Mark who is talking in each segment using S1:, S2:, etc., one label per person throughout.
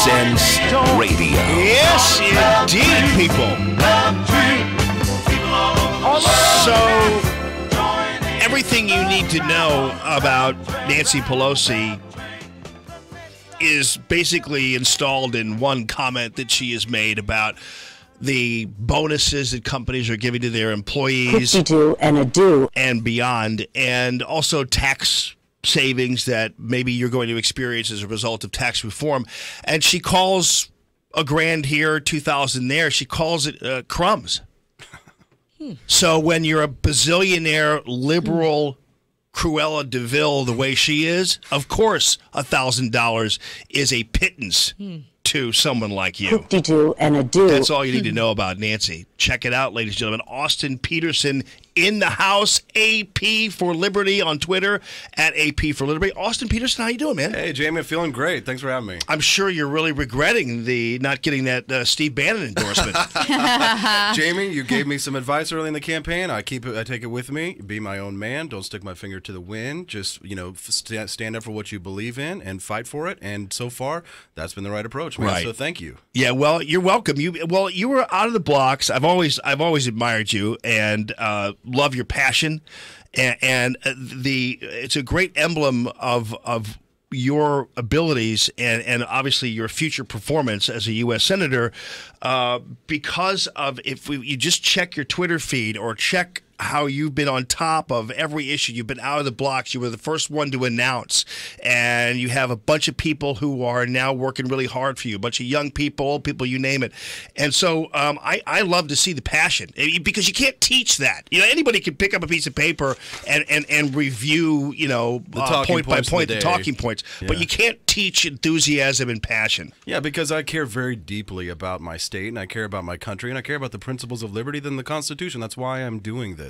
S1: Sense Radio.
S2: Yes, indeed, people. So, everything you need to know about Nancy Pelosi is basically installed in one comment that she has made about the bonuses that companies are giving to their employees.
S3: 52 and a do.
S2: And beyond, and also tax savings that maybe you're going to experience as a result of tax reform. And she calls $1,000 here, $2,000 there. She calls it crumbs. So when you're a bazillionaire liberal Cruella de Vil the way she is, of course $1,000 is a pittance to someone like you.
S3: 52 and a do.
S2: That's all you need to know about Nancy. Check it out, ladies and gentlemen. Austin Petersen in the house. AP for Liberty on Twitter, at AP for Liberty. Austin Petersen, how you doing, man?
S4: Hey, Jamie, I'm feeling great. Thanks for having me.
S2: I'm sure you're really regretting the not getting that Steve Bannon endorsement.
S4: Jamie, you gave me some advice early in the campaign. I take it with me. Be my own man. Don't stick my finger to the wind. Just, stand up for what you believe in and fight for it. And so far, that's been the right approach, man.
S2: Right.
S4: So thank you.
S2: Yeah, well, you're welcome. You were out of the blocks. I've always admired you and love your passion, and it's a great emblem of your abilities and obviously your future performance as a U.S. Senator, because of you just check your Twitter feed or check how you've been on top of every issue. You've been out of the blocks. You were the first one to announce. And you have a bunch of people who are now working really hard for you, a bunch of young people, old people, you name it. And so I love to see the passion, because you can't teach that. Anybody can pick up a piece of paper and review, point by point the talking points. Yeah. But you can't teach enthusiasm and passion.
S4: Yeah, because I care very deeply about my state, and I care about my country, and I care about the principles of liberty than the Constitution. That's why I'm doing this.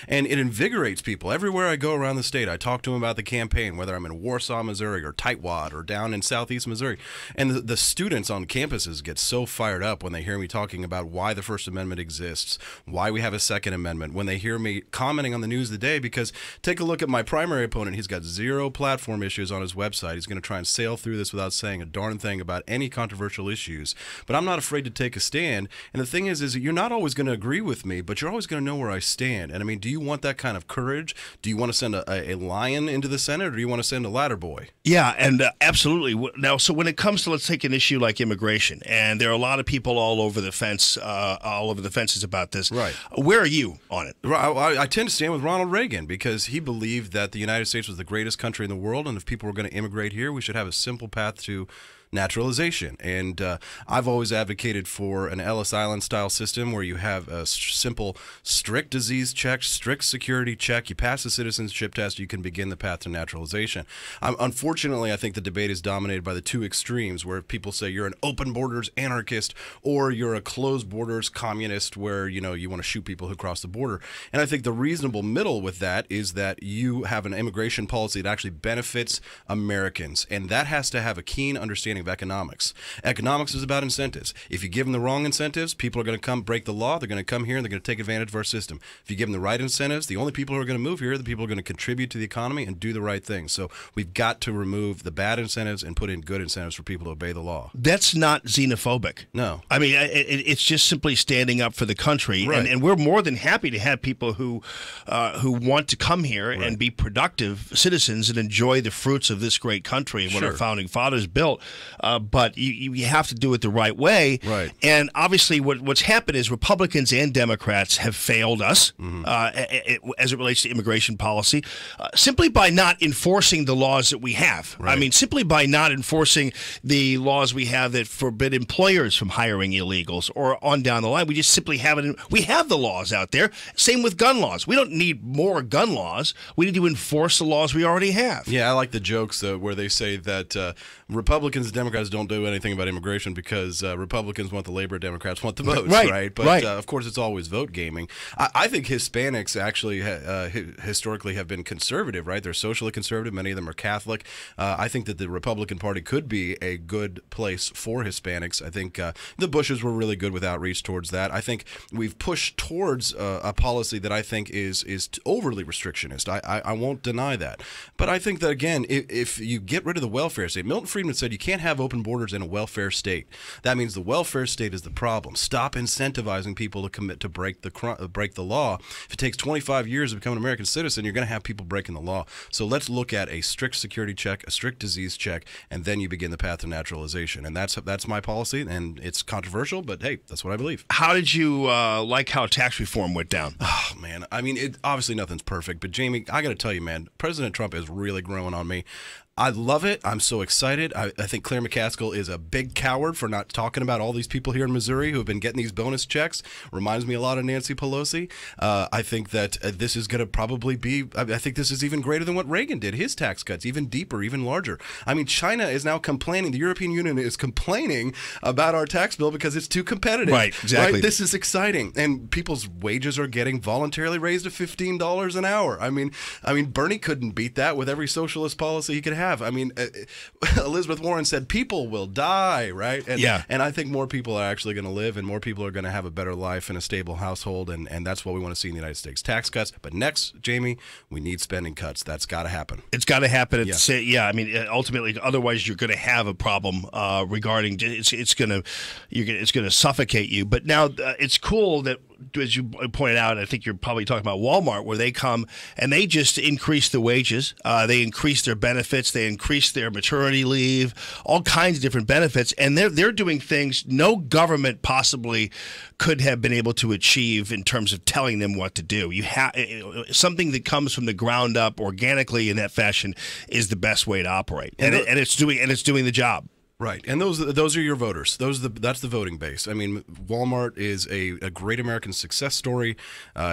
S4: And it invigorates people. Everywhere I go around the state, I talk to them about the campaign, whether I'm in Warsaw, Missouri, or Tightwad, or down in southeast Missouri. And the students on campuses get so fired up when they hear me talking about why the First Amendment exists, why we have a Second Amendment, when they hear me commenting on the news of the day, because take a look at my primary opponent. He's got 0 platform issues on his website. He's going to try and sail through this without saying a darn thing about any controversial issues. But I'm not afraid to take a stand. And the thing is you're not always going to agree with me, but you're always going to know where I stand. And I mean, do you want that kind of courage? Do you want to send a lion into the Senate, or do you want to send a ladder boy?
S2: Yeah, and absolutely. Now, so when it comes to, let's take an issue like immigration, and there are a lot of people all over the fence, all over the fences about this.
S4: Right.
S2: Where are you on it?
S4: I tend to stand with Ronald Reagan, because he believed that the United States was the greatest country in the world, and if people were going to immigrate here, we should have a simple path to naturalization. And I've always advocated for an Ellis Island style system where you have a simple, strict disease check, strict security check. You pass the citizenship test, you can begin the path to naturalization. Unfortunately, I think the debate is dominated by the two extremes, where people say you're an open borders anarchist or you're a closed borders communist, where you want to shoot people who cross the border. And I think the reasonable middle with that is that you have an immigration policy that actually benefits Americans, and that has to have a keen understanding of economics. Economics is about incentives. If you give them the wrong incentives, people are going to come break the law. They're going to come here and they're going to take advantage of our system. If you give them the right incentives, the only people who are going to move here are the people who are going to contribute to the economy and do the right thing. So we've got to remove the bad incentives and put in good incentives for people to obey the law.
S2: That's not xenophobic.
S4: No.
S2: I mean, it's just simply standing up for the country.
S4: Right.
S2: And we're more than happy to have people who want to come here and be productive citizens and enjoy the fruits of this great country and what our founding fathers built. But you have to do it the right way.
S4: Right.
S2: And obviously what's happened is Republicans and Democrats have failed us as it relates to immigration policy simply by not enforcing the laws that we have.
S4: Right.
S2: I mean, simply by not enforcing the laws we have that forbid employers from hiring illegals or on down the line. We just simply haven't. We have the laws out there. Same with gun laws. We don't need more gun laws. We need to enforce the laws we already have.
S4: Yeah, I like the jokes where they say that Republicans and Democrats don't do anything about immigration because Republicans want the labor, Democrats want the votes, right? But of course, it's always vote gaming. I think Hispanics actually historically have been conservative, right? They're socially conservative. Many of them are Catholic. I think that the Republican Party could be a good place for Hispanics. I think the Bushes were really good with outreach towards that. I think we've pushed towards a policy that I think is overly restrictionist. I won't deny that. But I think that, again, if you get rid of the welfare state, Milton Friedman Friedman said you can't have open borders in a welfare state. That means the welfare state is the problem. Stop incentivizing people to commit to break the law. If it takes 25 years to become an American citizen, you're going to have people breaking the law. So let's look at a strict security check, a strict disease check, and then you begin the path to naturalization. And that's my policy, and it's controversial, but hey, that's what I believe.
S2: How did you like how tax reform went down?
S4: Oh, man. I mean, obviously nothing's perfect, but Jamie, I got to tell you, man, President Trump is really growing on me. I love it. I'm so excited. I think Claire McCaskill is a big coward for not talking about all these people here in Missouri who have been getting these bonus checks. Reminds me a lot of Nancy Pelosi. I think that this is going to probably be, I think this is even greater than what Reagan did. His tax cuts, even deeper, even larger. I mean, China is now complaining. The European Union is complaining about our tax bill because it's too competitive.
S2: Right, exactly.
S4: Right? This is exciting. And people's wages are getting voluntarily raised to $15 an hour. I mean, Bernie couldn't beat that with every socialist policy he could have. I mean, Elizabeth Warren said people will die, right? And,
S2: yeah.
S4: And I think more people are actually going to live, and more people are going to have a better life and a stable household, and that's what we want to see in the United States. Tax cuts. But next, Jamie, we need spending cuts. That's got to happen.
S2: It's got to happen. Yeah. I mean, ultimately, otherwise you're going to have a problem regarding it's going to suffocate you. But now it's cool that, as you pointed out, I think you're probably talking about Walmart, where they come and they just increase the wages. They increase their benefits. They increase their maternity leave, all kinds of different benefits. And they're doing things no government possibly could have been able to achieve in terms of telling them what to do. You have something that comes from the ground up organically in that fashion is the best way to operate. And it's doing the job.
S4: Right, and those are your voters. That's the voting base. I mean, Walmart is a great American success story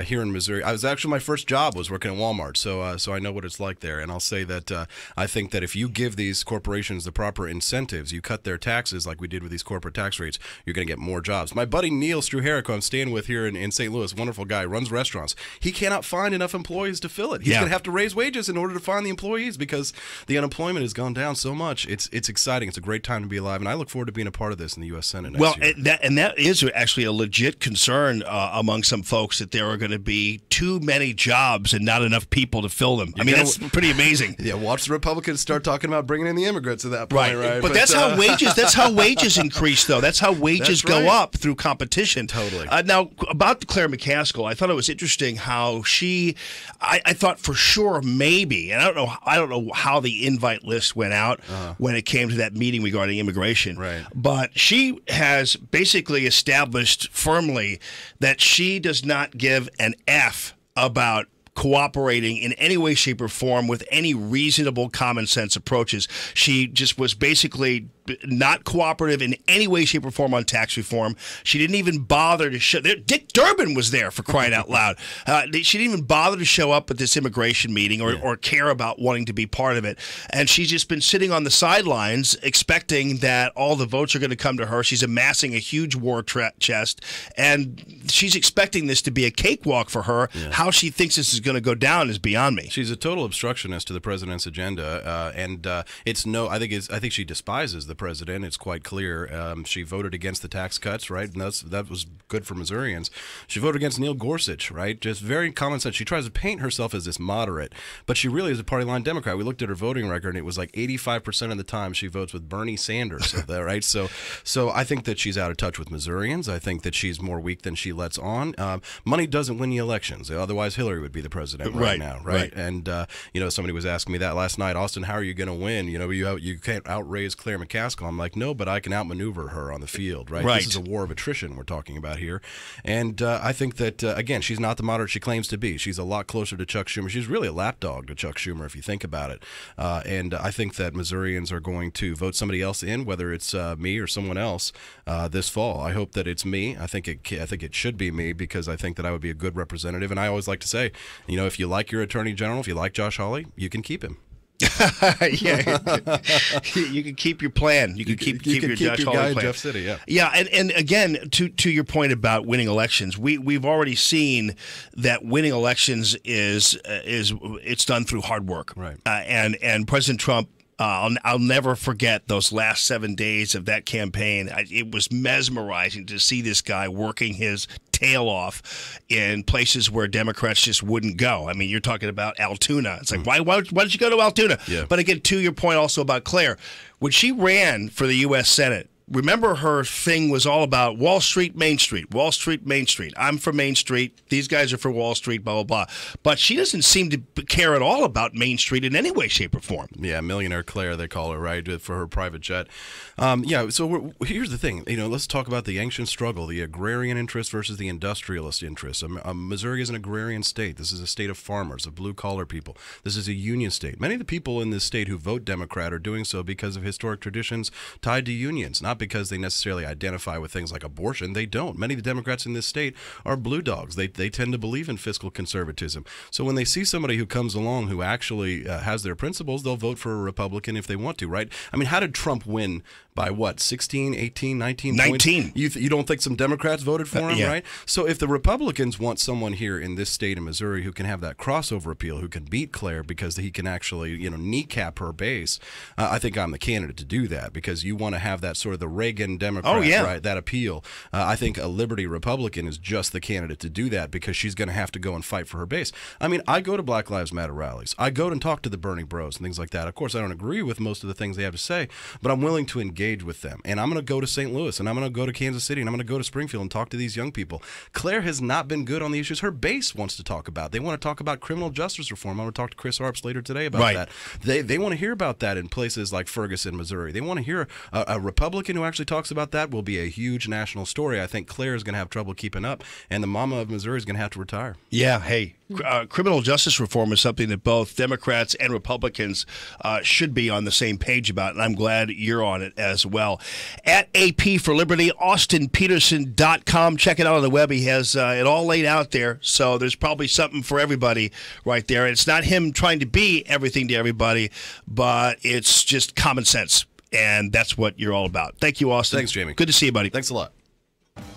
S4: here in Missouri. My first job was working at Walmart, so I know what it's like there. And I'll say that I think that if you give these corporations the proper incentives, you cut their taxes like we did with these corporate tax rates, you're going to get more jobs. My buddy Neil Struharic, who I'm staying with here in St. Louis, wonderful guy, runs restaurants. He cannot find enough employees to fill it. He's going to have to raise wages in order to find the employees because the unemployment has gone down so much. It's exciting. It's a great time to be alive, and I look forward to being a part of this in the U.S. Senate next year.
S2: That is actually a legit concern among some folks, that there are going to be too many jobs and not enough people to fill them. That's pretty amazing.
S4: Yeah, watch the Republicans start talking about bringing in the immigrants at that point, right?
S2: But that's how wages increase, though. That's how wages go up through competition.
S4: Totally.
S2: Now, about Claire McCaskill, I thought it was interesting how I thought for sure maybe, and I don't know how the invite list went out when it came to that meeting regarding immigration.
S4: Right.
S2: But she has basically established firmly that she does not give an F about cooperating in any way, shape, or form with any reasonable common sense approaches. She just was basically not cooperative in any way, shape, or form on tax reform. She didn't even bother to show. Dick Durbin was there, for crying out loud. She didn't even bother to show up at this immigration meeting or care about wanting to be part of it. And she's just been sitting on the sidelines expecting that all the votes are going to come to her. She's amassing a huge war chest, and she's expecting this to be a cakewalk for her. Yeah. How she thinks this is going to go down is beyond me.
S4: She's a total obstructionist to the president's agenda, and I think she despises the president. It's quite clear. She voted against the tax cuts, right? And that was good for Missourians. She voted against Neil Gorsuch, right? Just very common sense. She tries to paint herself as this moderate, but she really is a party line Democrat. We looked at her voting record, and it was like 85% of the time she votes with Bernie Sanders, right? So I think that she's out of touch with Missourians. I think that she's more weak than she lets on. Money doesn't win you elections. Otherwise, Hillary would be the president right now, right? And somebody was asking me that last night. Austin, how are you going to win? You can't outraise Claire McCaskill. I'm like, no, but I can outmaneuver her on the field, right? This is a war of attrition we're talking about here. And I think that, again, she's not the moderate she claims to be. She's a lot closer to Chuck Schumer. She's really a lapdog to Chuck Schumer, if you think about it. And I think that Missourians are going to vote somebody else in, whether it's me or someone else, this fall. I hope that it's me. I think it should be me, because I think that I would be a good representative. And I always like to say, if you like your attorney general, if you like Josh Hawley, you can keep him.
S2: Yeah, you can keep your plan. You can keep your Josh Hawley
S4: guy in
S2: plan.
S4: Jeff City, yeah.
S2: Yeah, and again, to your point about winning elections, we've already seen that winning elections is it's done through hard work,
S4: right?
S2: And President Trump. I'll never forget those last 7 days of that campaign. It was mesmerizing to see this guy working his tail off in places where Democrats just wouldn't go. I mean, you're talking about Altoona. It's like, why did you go to Altoona?
S4: Yeah.
S2: But again, to your point also about Claire, when she ran for the U.S. Senate, remember her thing was all about Wall Street, Main Street, Wall Street, Main Street. I'm for Main Street. These guys are for Wall Street, blah, blah, blah. But she doesn't seem to care at all about Main Street in any way, shape, or form.
S4: Yeah, Millionaire Claire, they call her, right, for her private jet. So here's the thing. Let's talk about the ancient struggle, the agrarian interest versus the industrialist interest. Missouri is an agrarian state. This is a state of farmers, of blue-collar people. This is a union state. Many of the people in this state who vote Democrat are doing so because of historic traditions tied to unions, not because they necessarily identify with things like abortion. They don't. Many of the Democrats in this state are blue dogs. They tend to believe in fiscal conservatism. So when they see somebody who comes along who actually has their principles, they'll vote for a Republican if they want to, right? I mean, how did Trump win by what, 16, 18, 19 points?
S2: 19.
S4: You don't think some Democrats voted for him,
S2: yeah.
S4: right? So if the Republicans want someone here in this state of Missouri who can have that crossover appeal, who can beat Claire because he can actually, kneecap her base, I think I'm the candidate to do that, because you want to have that sort of the Reagan Democrat, right? That appeal. I think a Liberty Republican is just the candidate to do that, because she's going to have to go and fight for her base. I mean, I go to Black Lives Matter rallies. I go and talk to the Bernie Bros and things like that. Of course, I don't agree with most of the things they have to say, but I'm willing to engage with them. And I'm going to go to St. Louis, and I'm going to go to Kansas City, and I'm going to go to Springfield and talk to these young people. Claire has not been good on the issues her base wants to talk about. They want to talk about criminal justice reform. I'm going to talk to Chris Arps later today about that. They want to hear about that in places like Ferguson, Missouri. They want to hear a Republican who actually talks about that will be a huge national story. I think Claire is going to have trouble keeping up, and the mama of Missouri is going to have to retire.
S2: Yeah, hey, criminal justice reform is something that both Democrats and Republicans should be on the same page about, and I'm glad you're on it as well. At AP for Liberty, AustinPetersen.com. Check it out on the web. He has it all laid out there, so there's probably something for everybody right there. It's not him trying to be everything to everybody, but it's just common sense, and that's what you're all about. Thank you, Austin.
S4: Thanks, Jamie.
S2: Good to see you, buddy.
S4: Thanks a lot.